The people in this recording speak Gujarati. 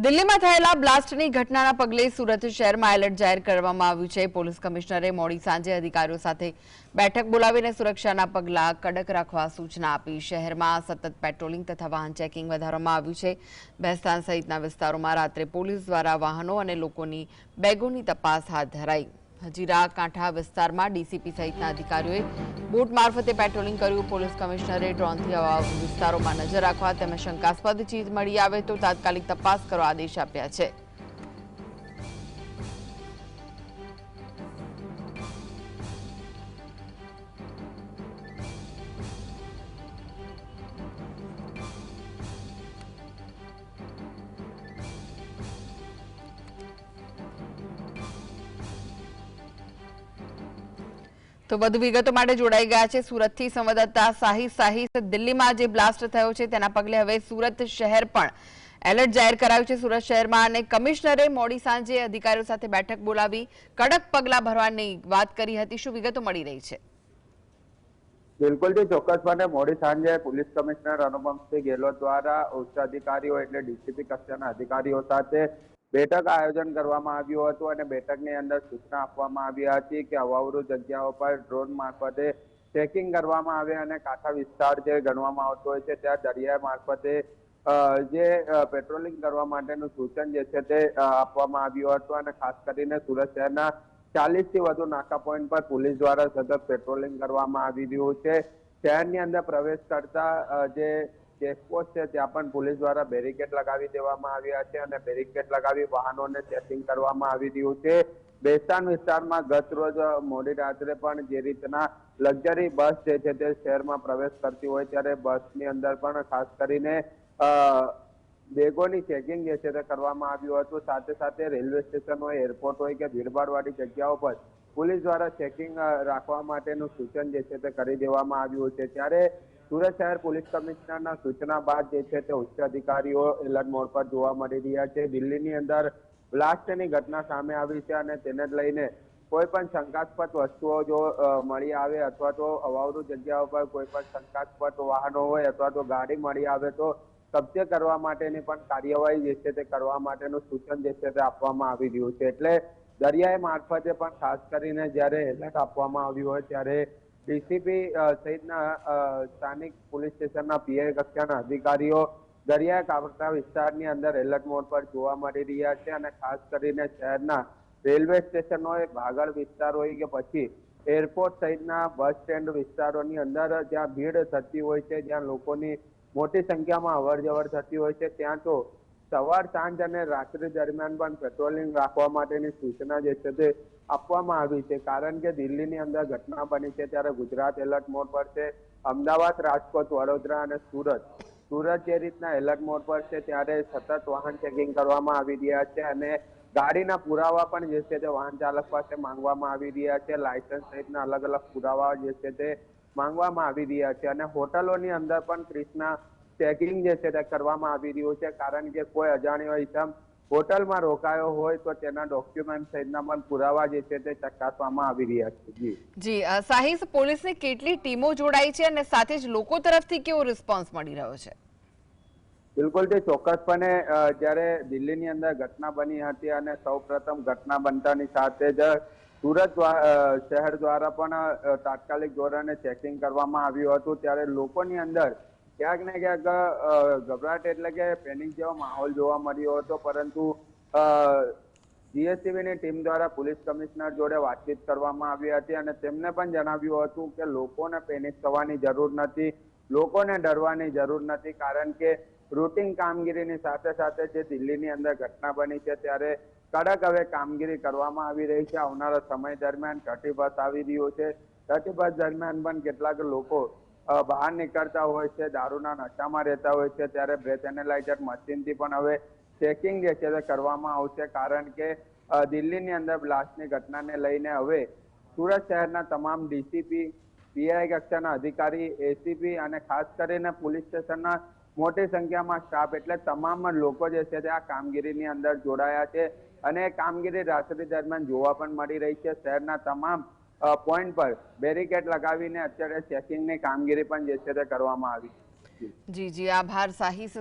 દિલ્હીમાં થયેલા બ્લાસ્ટની ઘટનાના પગલે સુરત શહેરમાં એલર્ટ જાહેર કરવામાં આવ્યું છે। પોલીસ કમિશનરે મોડી સાંજે અધિકારીઓ સાથે બેઠક બોલાવીને સુરક્ષાના પગલાં કડક રાખવા સૂચના આપી। શહેરમાં સતત પેટ્રોલિંગ તથા વાહન ચેકિંગ વધારવામાં આવ્યું છે। બેસ્તાન સહિતના વિસ્તારોમાં રાત્રે પોલીસ દ્વારા વાહનો અને લોકોની બેગોની તપાસ હાથ ધરાઈ। હજીરા કાંઠા વિસ્તારમાં ડીસીપી સહિતના અધિકારીઓએ બોટ મારફતે પેટ્રોલિંગ કર્યું। પોલીસ કમિશનરે ડ્રોનથી આવા વિસ્તારોમાં નજર રાખવા તેમજ શંકાસ્પદ ચીજ મળી આવે તો તાત્કાલિક તપાસ કરવા આદેશ આપ્યા છે। તો વધુ વિગતો માટે જોડાઈ ગયા છે સુરતથી સંવાદદાતા સાહિસ। દિલ્હીમાં જે બ્લાસ્ટ થયો છે તેના પગલે હવે સુરત શહેર પણ એલર્ટ જાહેર કરાયું છે। સુરત શહેરમાં અને કમિશનરે મોડી સાંજે અધિકારીઓ સાથે બેઠક બોલાવી કડક પગલાં ભરવાની વાત કરી હતી। શું વિગતો મળી રહી છે? બિલકુલ જી, ચોક્કસપણે મોડી સાંજે પોલીસ કમિશનર અનુપમસિંહ ગેહલોત દ્વારા ઉચ્ચ અધિકારીઓ એટલે ડીસીપી કક્ષાના અધિકારીઓ સાથે બેઠક આયોજન કરવામાં આવ્યું હતું અને બેઠકની અંદર સૂચના આપવામાં આવી હતી કે અવાવરૂ જગ્યાઓ પર ડ્રોન મારફતે ચેકિંગ કરવામાં આવે અને કાંઠા વિસ્તાર જે ગણવામાં આવતો હોય છે ત્યાં દરિયા મારફતે જે પેટ્રોલિંગ કરવા માટેનું સૂચન જે છે તે આપવામાં આવ્યું હતું અને ખાસ કરીને સુરત શહેરના 40 થી વધુ નાકા પોઈન્ટ પર પોલીસ દ્વારા સતત પેટ્રોલિંગ કરવામાં આવી રહ્યું છે। શહેરની અંદર પ્રવેશ કરતા જે ચેકપોસ્ટ છે ત્યાં પણ પોલીસ દ્વારા બેરિકેડ લગાવી દેવામાં આવ્યા છે અને બેરિકેડ લગાવી વાહનોને ચેકિંગ કરવામાં આવી રહ્યું છે। બેસ્તાન વિસ્તારમાં ગત રોજ મોડી રાત્રે પણ જે રીતના લક્ઝરી બસ જે છે તે શહેરમાં પ્રવેશ કરતી હોય ત્યારે બસની અંદર પણ ખાસ કરીને બેગોની ચેકિંગ જે છે તે કરવામાં આવ્યું હતું। સાથે સાથે રેલવે સ્ટેશન હોય, એરપોર્ટ હોય કે ભીડભાડવાળી જગ્યાઓ પર પોલીસ દ્વારા ચેકિંગ રાખવા માટેનું સૂચન જે છે તે કરી દેવામાં આવ્યું છે। ત્યારે સુરત શહેર પોલીસ કમિશનરના સૂચના બાદ જે છે તે ઉચ્ચ અધિકારીઓ એલર્ટ મોડ પર જોવા મળી રહ્યા છે। દિલ્હીની અંદર બ્લાસ્ટની ઘટના સામે આવી છે અને તેને જ લઈને કોઈ પણ શંકાસ્પદ વસ્તુઓ જો મળી આવે અથવા તો અવાવરૂ જગ્યાઓ પર કોઈ પણ શંકાસ્પદ વાહનો હોય અથવા તો ગાડી મળી આવે તો કબજે કરવા માટેની પણ કાર્યવાહી જે છે તે કરવા માટેનું સૂચન જે છે તે આપવામાં આવી રહ્યું છે। એટલે દરિયાઈ મારફતે પણ ખાસ કરીને જ્યારે એલર્ટ આપવામાં આવ્યું હોય ત્યારે ડીસીપી સહિતના સ્થાનિક પોલીસ સ્ટેશનના પીઆઈ કક્ષાના અધિકારીઓ દરિયા કાંઠા વિસ્તારની અંદર એલર્ટ મોડ પર જોવા મળી રહ્યા છે અને ખાસ કરીને શહેરના રેલવે સ્ટેશન હોય, ભાગળ વિસ્તાર હોય કે પછી એરપોર્ટ સહિતના બસ સ્ટેન્ડ વિસ્તારોની અંદર જ્યાં ભીડ થતી હોય છે, જ્યાં લોકોની મોટી સંખ્યામાં અવર જવર થતી હોય છે ત્યાં તો સવાર સાંજ અને રાત્રિ દરમિયાન પણ પેટ્રોલિંગ રાખવા માટેની સૂચના જે છે તે આપવામાં આવી છે। કારણ કે દિલ્હીની અંદર ઘટના બની છે ત્યારે ગુજરાત એલર્ટ મોડ પર છે, અમદાવાદ, રાજકોટ, વડોદરા અને સુરત જે રીતના એલર્ટ મોડ પર છે ત્યારે સતત વાહન ચેકિંગ કરવામાં આવી રહ્યા છે અને ગાડીના પુરાવા પણ જે છે તે વાહન ચાલક પાસે માંગવામાં આવી રહ્યા છે। લાયસન્સ સહિતના અલગ અલગ પુરાવા જે છે તે માંગવામાં આવી રહ્યા છે અને હોટલોની અંદર પણ ક્રિષ્ના ચેકિંગ જે છે તે કરવામાં આવી રહ્યું છે। કારણ કે કોઈ અજાણ્યો ઇસમ હોટલમાં રોકાયો હોય તો તેના ડોક્યુમેન્ટ સહિતના પણ પુરાવા જે છે તે ચકાસવામાં આવી રહ્યા છે। જી સાહિસ, પોલીસની કેટલી ટીમો જોડાઈ છે અને સાથે જ લોકો તરફથી કેવો રિસ્પોન્સ મળી રહ્યો છે? બિલકુલ તે ચોક્કસપણે જ્યારે દિલ્હીની અંદર ઘટના બની હતી અને સૌપ્રથમ ઘટના બનતાની સાથે જ સુરત શહેર દ્વારા પણ તાત્કાલિક ધોરણે ચેકિંગ કરવામાં આવ્યું હતું ત્યારે લોકોની અંદર ક્યાંક ને ક્યાંક ગભરાટ એટલે કે પેનિક જેવો માહોલ જોવા મળ્યો હતો। પરંતુ જીએસટીવીની ટીમ દ્વારા પોલીસ કમિશનર જોડે વાતચીત કરવામાં આવી હતી અને તેમને પણ જણાવ્યું હતું કે લોકોને પેનિક થવાની જરૂર નથી, લોકોને ડરવાની જરૂર નથી। કારણ કે રૂટીન કામગીરીની સાથે સાથે જે દિલ્હીની અંદર ઘટના બની છે ત્યારે કડક હવે કામગીરી કરવામાં આવી રહી છે। આવનારા સમય દરમિયાન 30 બસ આવી રહ્યું છે। 30 બસ દરમિયાન પણ કેટલાક લોકો બહાર નીકળતા હોય છે, દારૂના નશામાં રહેતા હોય છે ત્યારે બ્રેથ એનાલાઇઝર મશીનથી પણ હવે ચેકિંગ જે છે તે કરવામાં આવશે। કારણ કે દિલ્હીની અંદર બ્લાસ્ટની ઘટનાને લઈને હવે સુરત શહેરના તમામ ડીસીપી, પીઆઈ કક્ષાના અધિકારી, એસીપી અને ખાસ કરીને પોલીસ સ્ટેશનના મોટી સંખ્યામાં સ્ટાફ એટલે તમામ લોકો જે છે તે આ કામગીરીની અંદર જોડાયા છે અને કામગીરી રાત્રિ દરમિયાન જોવા પણ મળી રહી છે। શહેરના તમામ પોઈન્ટ પર બેરિકેડ લગાવીને અત્યારે ચેકિંગની કામગીરી પણ જે છે તે કરવામાં આવી છે। જી આભાર સાહિસ।